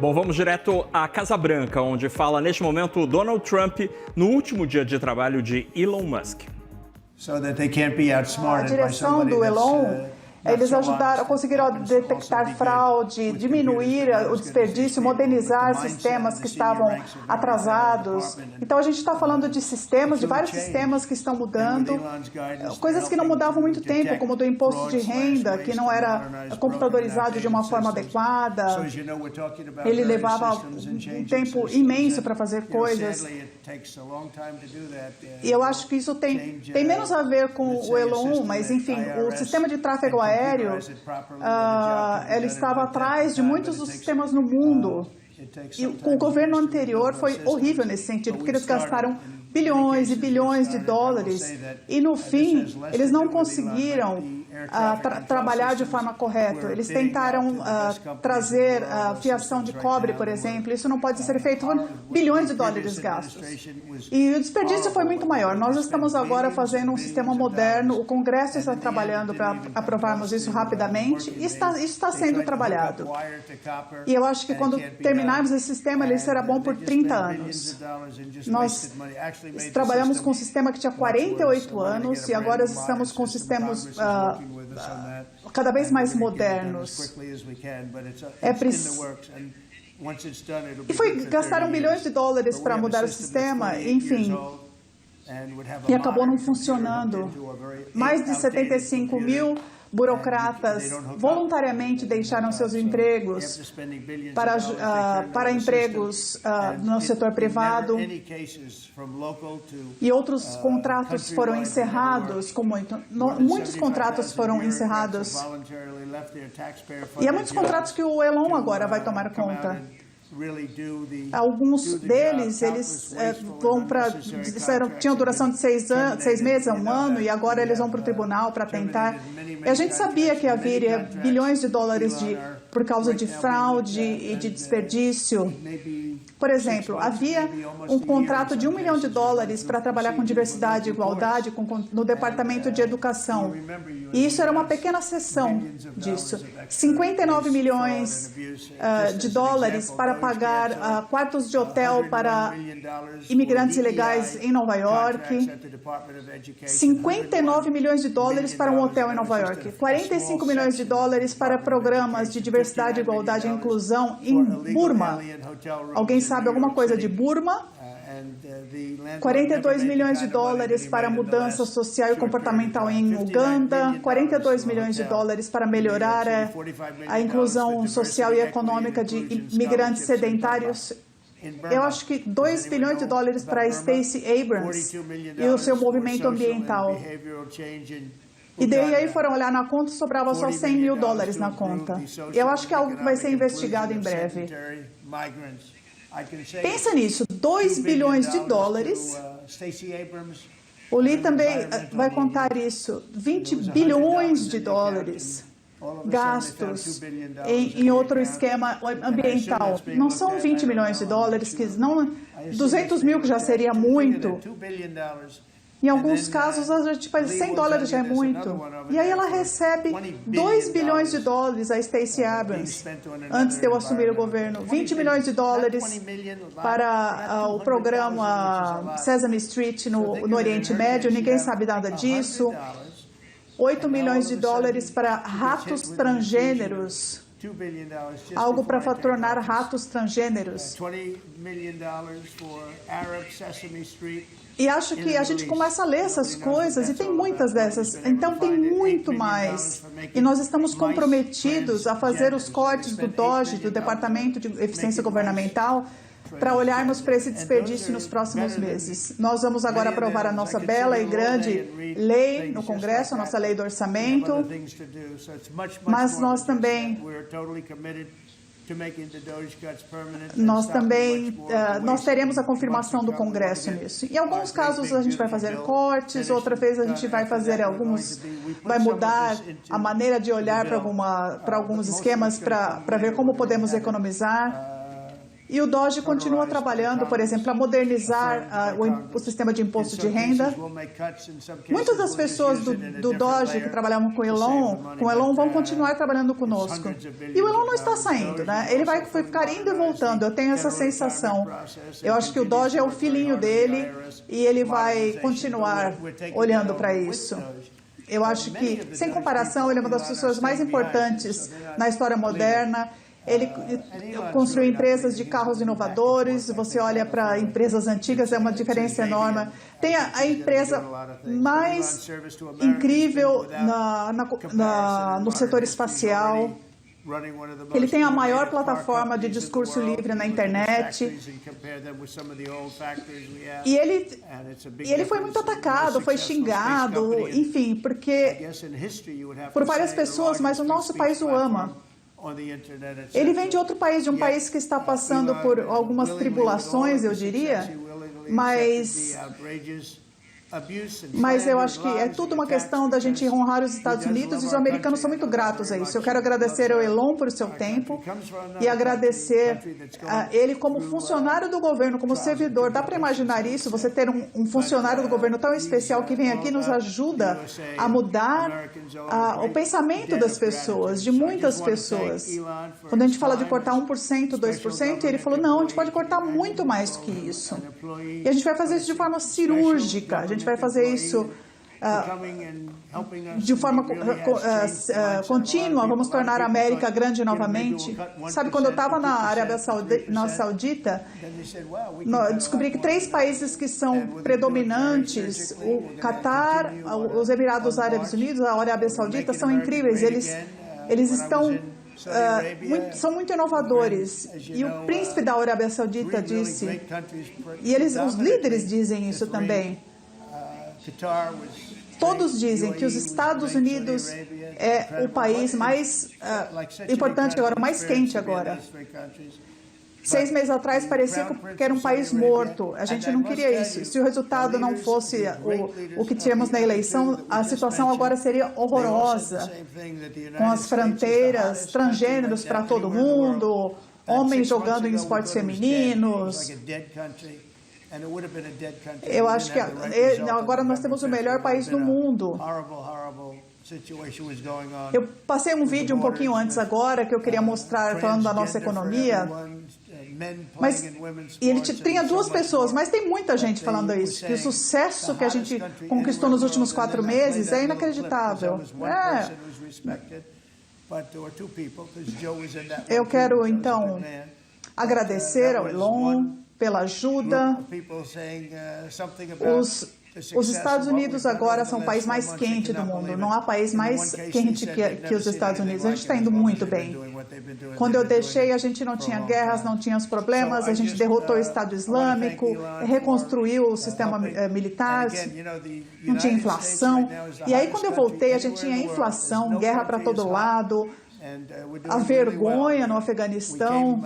Bom, vamos direto à Casa Branca, onde fala neste momento o Donald Trump no último dia de trabalho de Elon Musk. A direção do Elon, eles conseguiram detectar fraude, diminuir o desperdício, modernizar sistemas que estavam atrasados. Então a gente está falando de sistemas, de vários sistemas que estão mudando, coisas que não mudavam há muito tempo, como do imposto de renda, que não era computadorizado de uma forma adequada. Ele levava um tempo imenso para fazer coisas. E eu acho que isso tem menos a ver com o Elon, mas enfim, o sistema de tráfego aéreo, ele estava atrás de muitos dos sistemas no mundo. E com o governo anterior foi horrível nesse sentido, porque eles gastaram bilhões e bilhões de dólares e no fim eles não conseguiram trabalhar de forma correta. Eles tentaram trazer fiação de cobre, por exemplo. Isso não pode ser feito. Foram bilhões de dólares gastos. E o desperdício foi muito maior. Nós estamos agora fazendo um sistema moderno. O Congresso está trabalhando para aprovarmos isso rapidamente. E isso está sendo trabalhado. E eu acho que quando terminarmos esse sistema, ele será bom por 30 anos. Nós trabalhamos com um sistema que tinha 48 anos e agora estamos com sistemas cada vez mais modernos. Gastaram bilhões de dólares para mudar o sistema, enfim, e acabou não funcionando. Mais de 75 mil burocratas voluntariamente deixaram seus empregos para empregos no setor privado e outros contratos foram encerrados, muitos contratos foram encerrados e há muitos contratos que o Elon agora vai tomar conta. Alguns deles, tinham duração de 6 meses a 1 ano, e agora eles vão para o tribunal para tentar. E a gente sabia que haveria bilhões de dólares por causa de fraude e de desperdício. Por exemplo, havia um contrato de $1 milhão para trabalhar com diversidade e igualdade no Departamento de Educação. E isso era uma pequena seção disso. 59 milhões de dólares para pagar quartos de hotel para imigrantes ilegais em Nova York. 59 milhões de dólares para um hotel em Nova York. 45 milhões de dólares para programas de diversidade, igualdade e inclusão em Burma. Alguém sabe alguma coisa de Burma? 42 milhões de dólares para mudança social e comportamental em Uganda, 42 milhões de dólares para melhorar a inclusão social e econômica de imigrantes sedentários. Eu acho que 2 bilhões de dólares para Stacey Abrams e o seu movimento ambiental. E daí aí foram olhar na conta e sobrava só 100 mil dólares na conta. Eu acho que é algo que vai ser investigado em breve. Pensa nisso, 2 bilhões de dólares. O Lee também vai contar isso, 20 bilhões de dólares gastos em outro esquema ambiental. Não são 20 milhões de dólares, 200 mil que já seria muito. Em alguns casos, a gente faz 100 dólares já é muito. E aí ela recebe 2 bilhões de dólares, a Stacey Abrams, antes de eu assumir o governo. 20 milhões de dólares para o programa Sesame Street no Oriente Médio, ninguém sabe nada disso. 8 milhões de dólares para ratos transgêneros. Algo para patrocinar ratos transgêneros. E acho que a gente começa a ler essas coisas e tem muitas dessas. Então tem muito mais. E nós estamos comprometidos a fazer os cortes do DOGE, do Departamento de Eficiência Governamental, para olharmos para esse desperdício nos próximos meses. Nós vamos agora aprovar a nossa bela e grande lei no Congresso, a nossa lei do orçamento, mas nós também nós teremos a confirmação do Congresso nisso. Em alguns casos a gente vai fazer cortes, outra vez a gente vai vai mudar a maneira de olhar para alguns esquemas para ver como podemos economizar. E o DOGE continua trabalhando, por exemplo, para modernizar o sistema de imposto de renda. Muitas das pessoas do DOGE que trabalhavam com o Elon vão continuar trabalhando conosco. E o Elon não está saindo, né? Ele vai ficar indo e voltando, eu tenho essa sensação. Eu acho que o DOGE é o filhinho dele e ele vai continuar olhando para isso. Eu acho que, sem comparação, ele é uma das pessoas mais importantes na história moderna. Ele construiu empresas de carros inovadores, você olha para empresas antigas, é uma diferença enorme. Tem a empresa mais incrível no setor espacial. Ele tem a maior plataforma de discurso livre na internet. E ele foi muito atacado, foi xingado, enfim, por várias pessoas, mas o nosso país o ama. Ele vem de outro país, de um país que está passando por algumas tribulações, eu diria, mas eu acho que é tudo uma questão da gente honrar os Estados Unidos e os americanos são muito gratos a isso. Eu quero agradecer ao Elon por seu tempo e agradecer a ele como funcionário do governo, como servidor. Dá para imaginar isso? Você ter um funcionário do governo tão especial que vem aqui e nos ajuda a mudar o pensamento das pessoas, de muitas pessoas. Quando a gente fala de cortar 1%, 2%, ele falou, não, a gente pode cortar muito mais que isso. E a gente vai fazer isso de forma cirúrgica, a gente vai fazer isso de forma contínua, vamos tornar a América grande novamente. Sabe, quando eu estava na Arábia Saudita, descobri que 3 países que são predominantes, o Catar, os Emirados Árabes Unidos, a Arábia Saudita, são incríveis. Eles estão são muito inovadores. E o príncipe da Arábia Saudita disse, e os líderes dizem isso também, todos dizem que os Estados Unidos é o país mais importante agora, o mais quente agora. 6 meses atrás parecia que era um país morto. A gente não queria isso. Se o resultado não fosse o que tínhamos na eleição, a situação agora seria horrorosa. Com as fronteiras, transgêneros para todo mundo, homens jogando em esportes femininos. Eu acho que agora nós temos o melhor país do mundo. Eu passei um vídeo um pouquinho antes agora que eu queria mostrar falando da nossa economia. Mas ele tinha 2 pessoas, mas tem muita gente falando isso, que o sucesso que a gente conquistou nos últimos 4 meses é inacreditável. Eu quero, então, agradecer ao Elon pela ajuda. Os Estados Unidos agora são o país mais quente do mundo. Não há país mais quente que os Estados Unidos. A gente está indo muito bem. Quando eu deixei, a gente não tinha guerras, não tinha os problemas, a gente derrotou o Estado Islâmico, reconstruiu o sistema militar, não tinha inflação. E aí, quando eu voltei, a gente tinha inflação, guerra para todo lado, a vergonha no Afeganistão,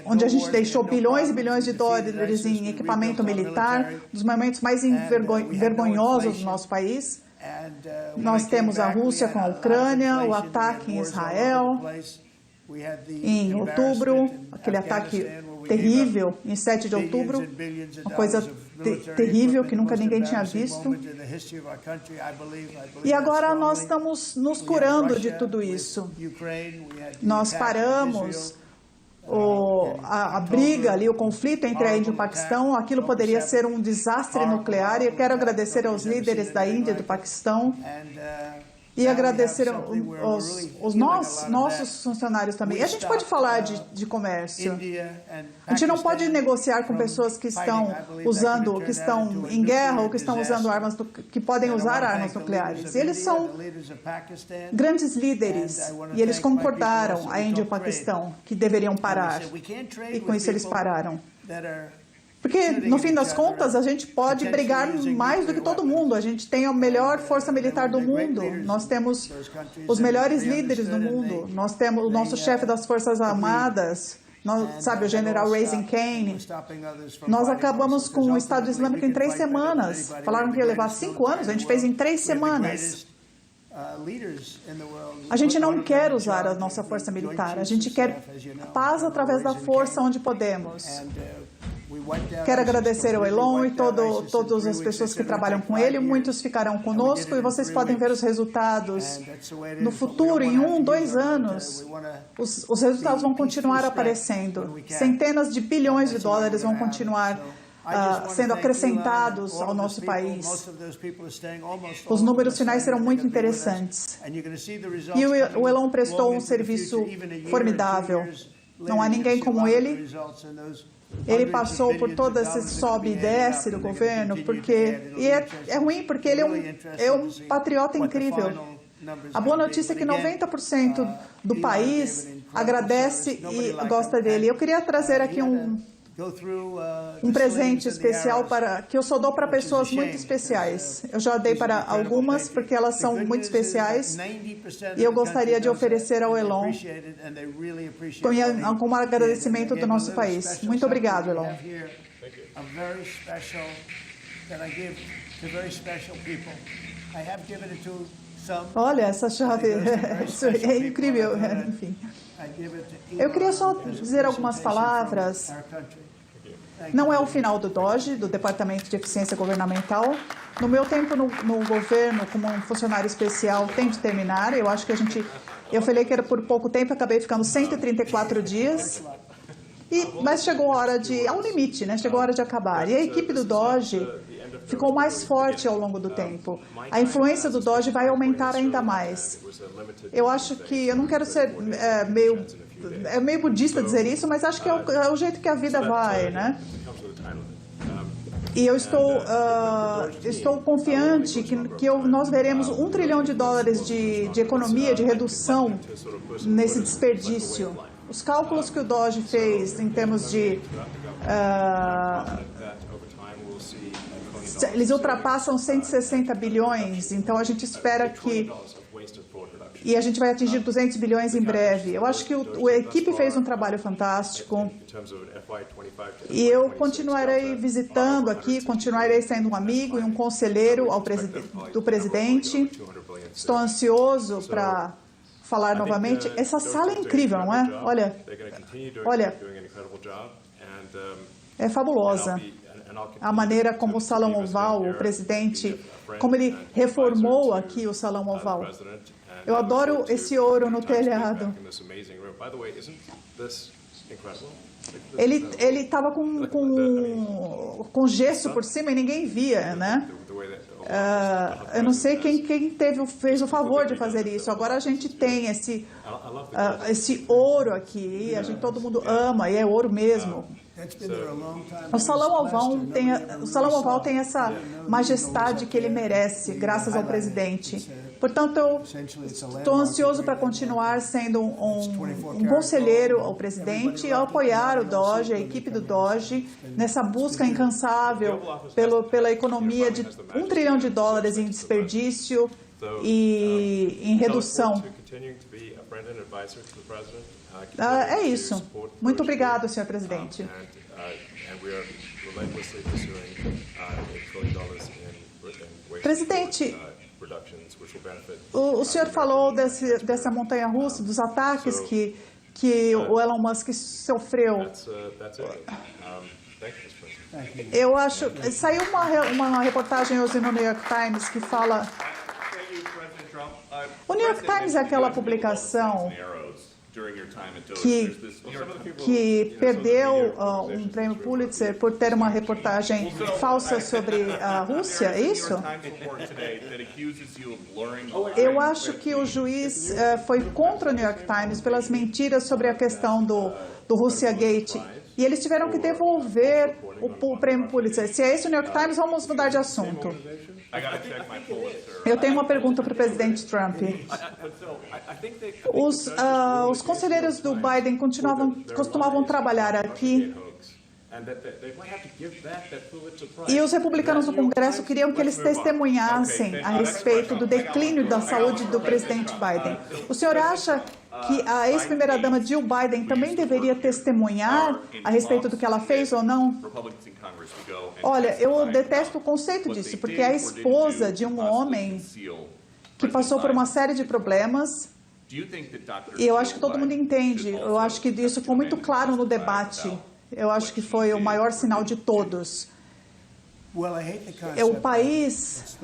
onde a gente deixou bilhões e bilhões de dólares em equipamento militar, dos momentos mais vergonhosos do nosso país. Nós temos a Rússia com a Ucrânia, o ataque em Israel, em outubro, aquele ataque terrível, em 7 de outubro, uma coisa terrível que nunca ninguém tinha visto. E agora nós estamos nos curando de tudo isso. Nós paramos a briga ali, o conflito entre a Índia e o Paquistão. Aquilo poderia ser um desastre nuclear. E eu quero agradecer aos líderes da Índia e do Paquistão. E agradecer os nossos funcionários também. E a gente pode falar de comércio. A gente não pode negociar com pessoas que estão que estão em guerra ou que estão usando que podem usar armas nucleares. Eles são grandes líderes e eles concordaram, a Índia e o Paquistão, que deveriam parar. E com isso eles pararam. Porque, no fim das contas, a gente pode brigar mais do que todo mundo. A gente tem a melhor força militar do mundo. Nós temos os melhores líderes do mundo. Nós temos o nosso chefe das Forças Armadas, sabe, o general Raising Cane. Nós acabamos com o Estado Islâmico em 3 semanas. Falaram que ia levar 5 anos, a gente fez em 3 semanas. A gente não quer usar a nossa força militar, a gente quer paz através da força onde podemos. Quero agradecer ao Elon e todas as pessoas que trabalham com ele. Muitos ficarão conosco e vocês podem ver os resultados no futuro, em 1, 2 anos. Os resultados vão continuar aparecendo. Centenas de bilhões de dólares vão continuar sendo acrescentados ao nosso país. Os números finais serão muito interessantes. E o Elon prestou um serviço formidável. Não há ninguém como ele. Ele passou por todo esse sobe e desce do governo, é ruim porque ele é um patriota incrível. A boa notícia é que 90% do país agradece e gosta dele. Eu queria trazer aqui um presente especial que eu só dou para pessoas muito especiais. Eu já dei para algumas porque elas são muito especiais e eu gostaria de oferecer ao Elon como agradecimento do nosso país. Muito obrigado, Elon. Olha, essa chave, isso é incrível, enfim. Eu queria só dizer algumas palavras. Não é o final do DOGE, do Departamento de Eficiência Governamental. No meu tempo no governo, como um funcionário especial, tem de terminar. Eu acho que eu falei que era por pouco tempo, acabei ficando 134 dias. Mas chegou a hora há um limite, né? Chegou a hora de acabar. E a equipe do DOGE ficou mais forte ao longo do tempo. A influência do DOGE vai aumentar ainda mais. Eu acho que, eu não quero ser meio budista dizer isso, mas acho que é o jeito que a vida vai, né? E eu estou confiante que nós veremos $1 trilhão de economia, de redução nesse desperdício. Os cálculos que o DOGE fez em termos de... eles ultrapassam 160 bilhões, então a gente espera que... E a gente vai atingir 200 bilhões em breve. Eu acho que a equipe fez um trabalho fantástico. E eu continuarei visitando aqui, continuarei sendo um amigo e um conselheiro do presidente. Estou ansioso para falar novamente. Essa sala é incrível, não é? Olha, é fabulosa. A maneira como o Salão Oval, o presidente, como ele reformou aqui o Salão Oval. Eu adoro esse ouro no telhado. Ele estava com gesso por cima e ninguém via, né? Eu não sei quem fez o favor de fazer isso. Agora a gente tem esse ouro aqui, todo mundo ama, e é ouro mesmo. O Salão Oval tem essa majestade que ele merece, graças ao presidente. Portanto, eu estou ansioso para continuar sendo um conselheiro ao presidente e apoiar o DOGE, a equipe do DOGE, nessa busca incansável pela economia de $1 trilhão em desperdício e em redução. É isso. Muito obrigado, senhor presidente. Presidente, o senhor falou dessa montanha-russa, dos ataques que o Elon Musk sofreu. Eu acho... Saiu uma reportagem hoje no New York Times que fala... O New York Times é aquela publicação que perdeu um prêmio Pulitzer por ter uma reportagem falsa sobre a Rússia, é isso? Eu acho que o juiz foi contra o New York Times pelas mentiras sobre a questão do Russiagate. E eles tiveram que devolver o prêmio Pulitzer. Se é esse o New York Times, vamos mudar de assunto. Eu tenho uma pergunta para o presidente Trump. Os conselheiros do Biden costumavam trabalhar aqui e os republicanos do Congresso queriam que eles testemunhassem a respeito do declínio da saúde do presidente Biden. O senhor acha que a ex-primeira-dama Jill Biden também deveria testemunhar a respeito do que ela fez ou não? Olha, eu detesto o conceito disso, porque é a esposa de um homem que passou por uma série de problemas. E eu acho que todo mundo entende. Eu acho que isso ficou muito claro no debate. Eu acho que foi o maior sinal de todos. O país...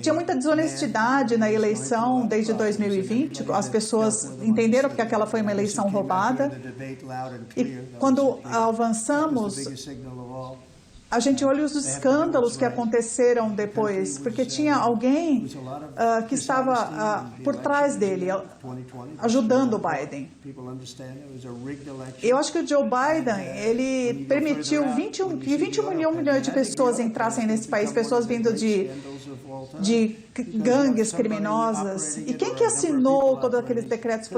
Tinha muita desonestidade na eleição desde 2020. As pessoas entenderam que aquela foi uma eleição roubada. E quando avançamos, a gente olha os escândalos que aconteceram depois, porque tinha alguém que estava por trás dele, ajudando o Biden. Eu acho que o Joe Biden, ele permitiu que 21 milhões de pessoas entrassem nesse país, pessoas vindo de gangues criminosas. E quem que assinou todos aqueles decretos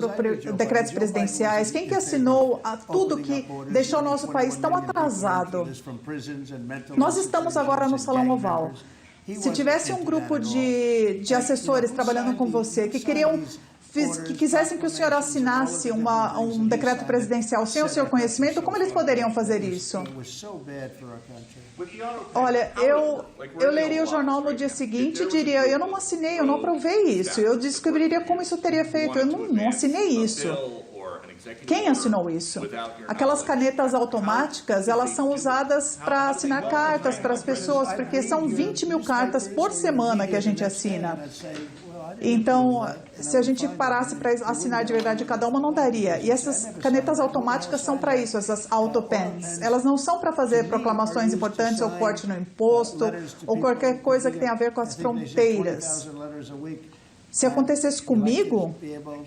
presidenciais? Quem que assinou tudo que deixou o nosso país tão atrasado? Nós estamos agora no Salão Oval. Se tivesse um grupo de assessores trabalhando com você que quisessem que o senhor assinasse um decreto presidencial sem o seu conhecimento, como eles poderiam fazer isso? Olha, eu leria o jornal no dia seguinte e diria, eu não assinei, eu não aprovei isso. Eu descobriria como isso teria feito. Eu não assinei isso. Quem assinou isso? Aquelas canetas automáticas, elas são usadas para assinar cartas para as pessoas, porque são 20 mil cartas por semana que a gente assina. Então, se a gente parasse para assinar de verdade cada uma, não daria. E essas canetas automáticas são para isso, essas autopens. Elas não são para fazer proclamações importantes ou corte no imposto ou qualquer coisa que tenha a ver com as fronteiras. Se acontecesse comigo,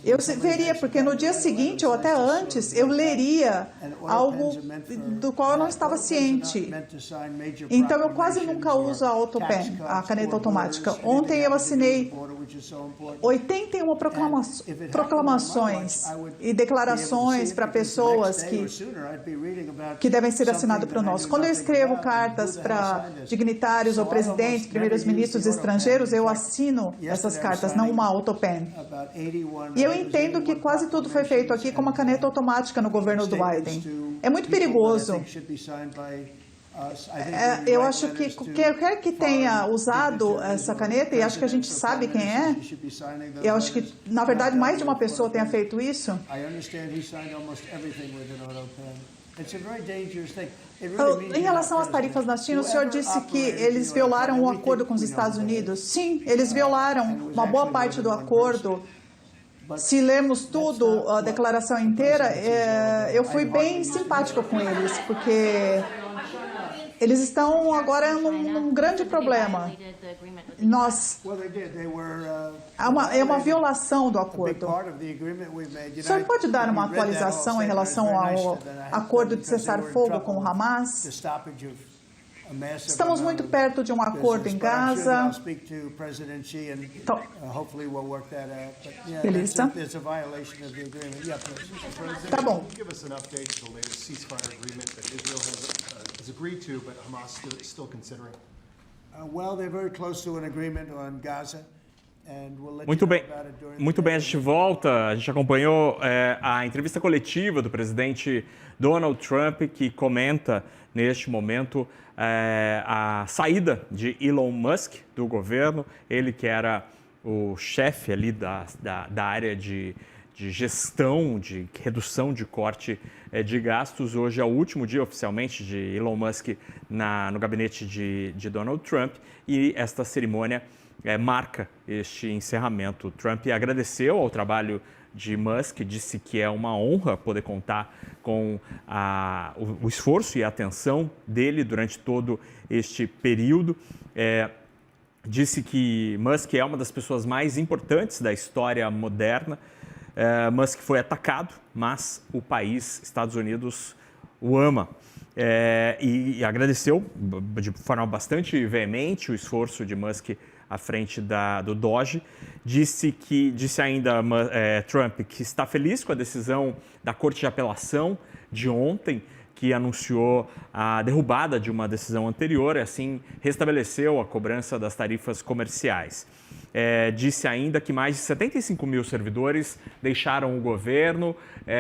eu veria, porque no dia seguinte ou até antes, eu leria algo do qual eu não estava ciente. Então, eu quase nunca uso a AutoPen, a caneta automática. Ontem eu assinei 81 proclamações e declarações para pessoas que devem ser assinadas por nós. Quando eu escrevo cartas para dignitários ou presidentes, primeiros ministros estrangeiros, eu assino essas cartas, não uma AutoPen. E eu entendo que quase tudo foi feito aqui com uma caneta automática no governo do Biden. É muito perigoso. Eu acho que qualquer que tenha usado essa caneta, e acho que a gente sabe quem é, eu acho que, na verdade, mais de uma pessoa tenha feito isso. Em relação às tarifas na China, o senhor disse que eles violaram o acordo com os Estados Unidos. Sim, eles violaram uma boa parte do acordo. Se lermos tudo, a declaração inteira, eu fui bem simpático com eles, porque eles estão agora num grande problema. É uma violação do acordo. O senhor pode dar uma atualização em relação ao acordo de cessar-fogo com o Hamas? Estamos muito perto de um acordo em Gaza. Beleza. Tá bom. Muito bem, a gente volta. A gente acompanhou a entrevista coletiva do presidente Donald Trump, que comenta neste momento a saída de Elon Musk do governo, ele que era o chefe ali da área de gestão, de redução de corte de gastos. Hoje é o último dia oficialmente de Elon Musk no gabinete de Donald Trump, e esta cerimônia marca este encerramento. Trump agradeceu ao trabalho de Musk, disse que é uma honra poder contar com o esforço e a atenção dele durante todo este período. Disse que Musk é uma das pessoas mais importantes da história moderna. Musk foi atacado, mas o país, Estados Unidos, o ama. E agradeceu de forma bastante veemente o esforço de Musk à frente do Doge. Disse ainda Trump que está feliz com a decisão da Corte de Apelação de ontem, que anunciou a derrubada de uma decisão anterior e assim restabeleceu a cobrança das tarifas comerciais. Disse ainda que mais de 75 mil servidores deixaram o governo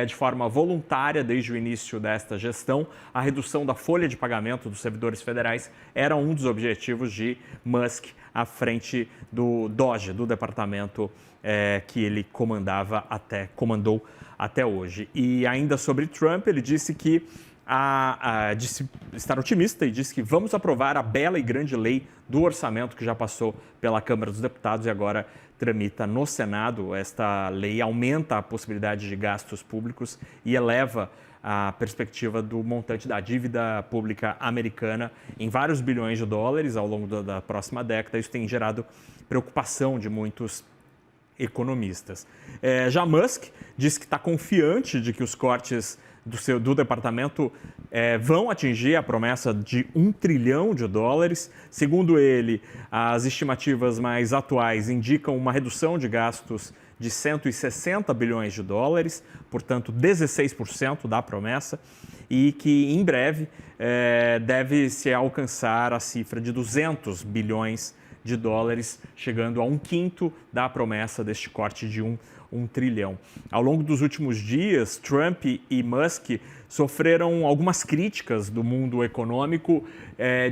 de forma voluntária desde o início desta gestão. A redução da folha de pagamento dos servidores federais era um dos objetivos de Musk à frente do DOGE, do departamento que ele comandou até hoje. E ainda sobre Trump, ele disse que disse estar otimista e disse que vamos aprovar a bela e grande lei do orçamento que já passou pela Câmara dos Deputados e agora tramita no Senado. Esta lei aumenta a possibilidade de gastos públicos e eleva a perspectiva do montante da dívida pública americana em vários bilhões de dólares ao longo da próxima década. Isso tem gerado preocupação de muitos economistas. Já Musk disse que está confiante de que os cortes do departamento vão atingir a promessa de $1 trilhão. Segundo ele, as estimativas mais atuais indicam uma redução de gastos de $160 bilhões, portanto 16% da promessa, e que em breve deve-se alcançar a cifra de $200 bilhões, chegando a 1/5 da promessa deste corte de $1 trilhão. Ao longo dos últimos dias, Trump e Musk sofreram algumas críticas do mundo econômico.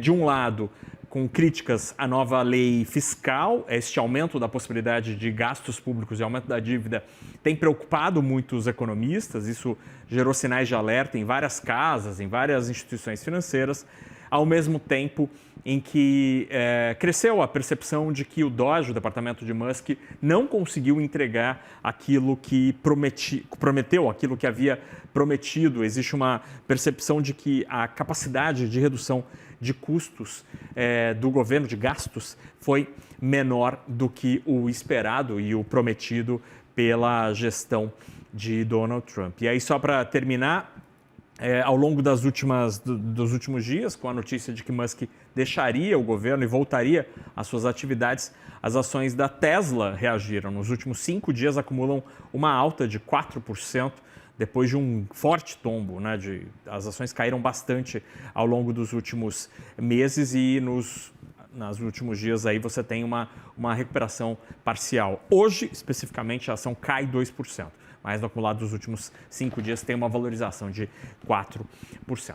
De um lado, com críticas à nova lei fiscal, este aumento da possibilidade de gastos públicos e aumento da dívida tem preocupado muitos economistas. Isso gerou sinais de alerta em várias casas, em várias instituições financeiras, ao mesmo tempo em que cresceu a percepção de que o DOGE, o departamento de Musk, não conseguiu entregar aquilo que prometeu, aquilo que havia prometido. Existe uma percepção de que a capacidade de redução de custos do governo, de gastos, foi menor do que o esperado e o prometido pela gestão de Donald Trump. E aí, só para terminar, ao longo dos últimos dias, com a notícia de que Musk deixaria o governo e voltaria às suas atividades, as ações da Tesla reagiram. Nos últimos 5 dias acumulam uma alta de 4%, depois de um forte tombo, né? As ações caíram bastante ao longo dos últimos meses e nos últimos dias aí você tem uma recuperação parcial. Hoje, especificamente, a ação cai 2%. Mas no acumulado dos últimos 5 dias tem uma valorização de 4%.